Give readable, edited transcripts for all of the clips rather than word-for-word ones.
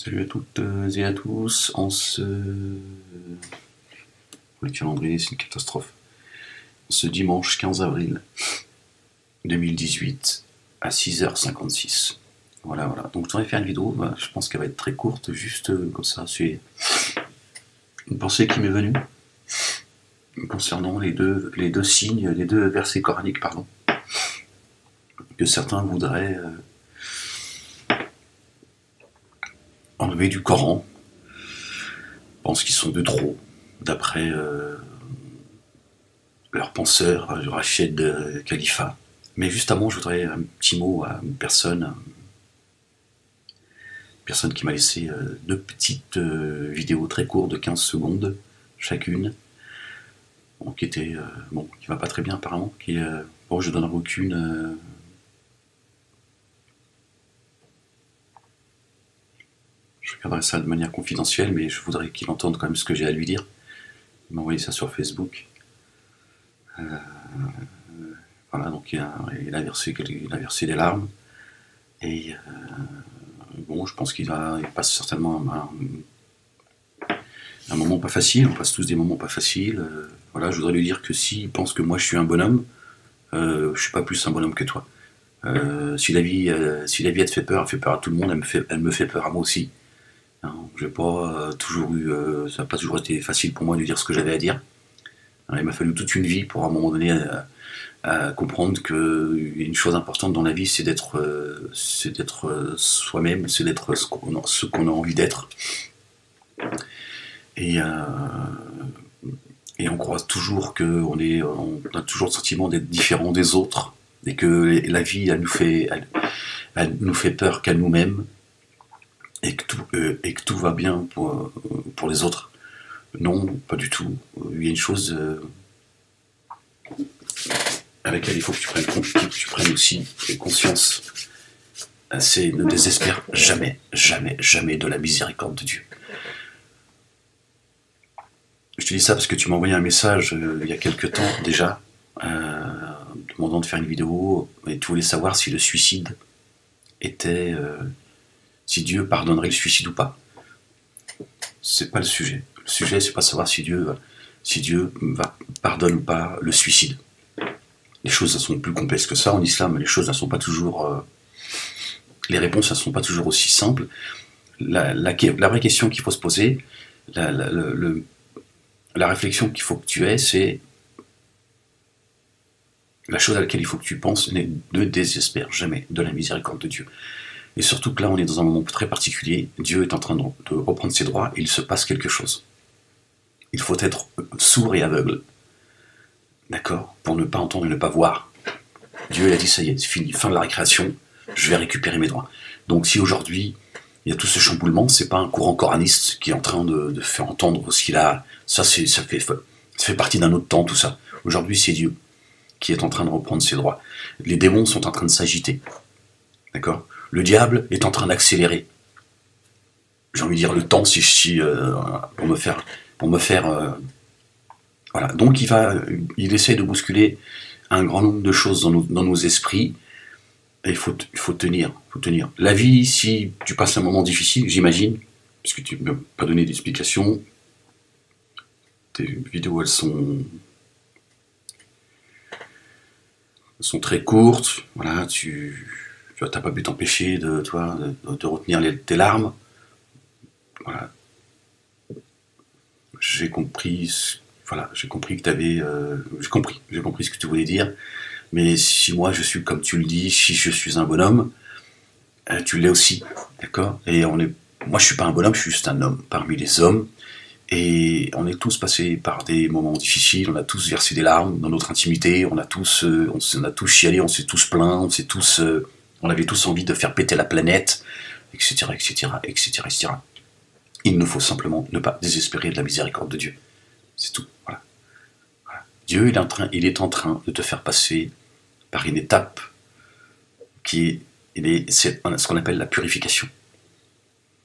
Salut à toutes et à tous. Le calendrier, c'est une catastrophe. Ce dimanche 15 avril 2018 à 6h56. Voilà. Donc, j'aurais fait une vidéo, je pense qu'elle va être très courte, juste comme ça. C'est une pensée qui m'est venue concernant les deux signes, les deux versets coraniques, pardon, que certains voudraient enlever du Coran. Je pense qu'ils sont de trop, d'après leur penseur, Rachid Khalifa. Mais juste avant, je voudrais un petit mot à une personne qui m'a laissé deux petites vidéos très courtes de 15 secondes chacune, qui va pas très bien apparemment, je donnerai aucune je regarderai ça de manière confidentielle, mais je voudrais qu'il entende quand même ce que j'ai à lui dire. Il m'a envoyé ça sur Facebook. Voilà, donc il a versé des larmes. Et je pense qu'il passe certainement un moment pas facile. On passe tous des moments pas faciles. Voilà, je voudrais lui dire que s'il pense que moi je suis un bonhomme, je suis pas plus un bonhomme que toi. Si la vie elle te fait peur à tout le monde, elle me fait peur à moi aussi. J'ai pas toujours ça n'a pas toujours été facile pour moi de lui dire ce que j'avais à dire. Il m'a fallu toute une vie pour à un moment donné à comprendre qu'une chose importante dans la vie, c'est d'être soi-même, c'est d'être ce qu'on a envie d'être. Et on croit toujours qu'on a toujours le sentiment d'être différent des autres, et que la vie, elle nous fait peur qu'à nous-mêmes, et que tout va bien pour les autres. Non, pas du tout. Il y a une chose avec laquelle il faut que tu prennes aussi conscience. C'est ne désespère jamais, jamais, jamais de la miséricorde de Dieu. Je te dis ça parce que tu m'as envoyé un message il y a quelques temps déjà, demandant de faire une vidéo, et tu voulais savoir si le suicide était... si Dieu pardonnerait le suicide ou pas. C'est pas le sujet. Le sujet, c'est pas savoir si Dieu pardonne ou pas le suicide. Les choses, elles sont plus complexes que ça en islam. Les choses, elles sont pas toujours... les réponses, elles sont pas toujours aussi simples. La vraie question qu'il faut se poser, la réflexion qu'il faut que tu aies, c'est... La chose à laquelle il faut que tu penses, ne désespère jamais de la miséricorde de Dieu. Et surtout que là, on est dans un moment très particulier. Dieu est en train de reprendre ses droits et il se passe quelque chose. Il faut être sourd et aveugle, d'accord, pour ne pas entendre et ne pas voir. Dieu, il a dit, ça y est, c'est fini, fin de la récréation, je vais récupérer mes droits. Donc si aujourd'hui, il y a tout ce chamboulement, c'est pas un courant coraniste qui est en train de faire entendre ce qu'il a. Ça fait partie d'un autre temps, tout ça. Aujourd'hui, c'est Dieu qui est en train de reprendre ses droits. Les démons sont en train de s'agiter, d'accord. Le diable est en train d'accélérer. J'ai envie de dire le temps, pour me faire voilà. Donc il essaie de bousculer un grand nombre de choses dans nos esprits. Et il faut tenir. La vie, si tu passes un moment difficile, j'imagine, puisque tu ne m'as pas donné d'explication, tes vidéos, elles sont très courtes. Voilà, tu n'as pas pu t'empêcher de retenir tes larmes. Voilà. J'ai compris que tu avais... j'ai compris ce que tu voulais dire. Mais si moi je suis comme tu le dis, si je suis un bonhomme, tu l'es aussi, d'accord. Et moi je suis pas un bonhomme, je suis juste un homme parmi les hommes. Et on est tous passés par des moments difficiles, on a tous versé des larmes dans notre intimité, on a tous chialé, on s'est tous plaints, on avait tous envie de faire péter la planète, etc., etc., etc., etc. Il nous faut simplement ne pas désespérer de la miséricorde de Dieu. C'est tout. Voilà. Dieu, il est en train de te faire passer par une étape c'est ce qu'on appelle la purification.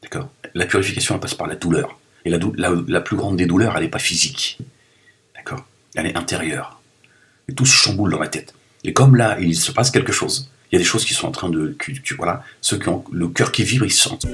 D'accord. La purification, elle passe par la douleur. Et la plus grande des douleurs, elle n'est pas physique. D'accord. Elle est intérieure. Et tout se chamboule dans la tête. Et comme là, il se passe quelque chose, il y a des choses qui sont en train de... voilà, ceux qui ont le cœur qui vibre, ils sentent.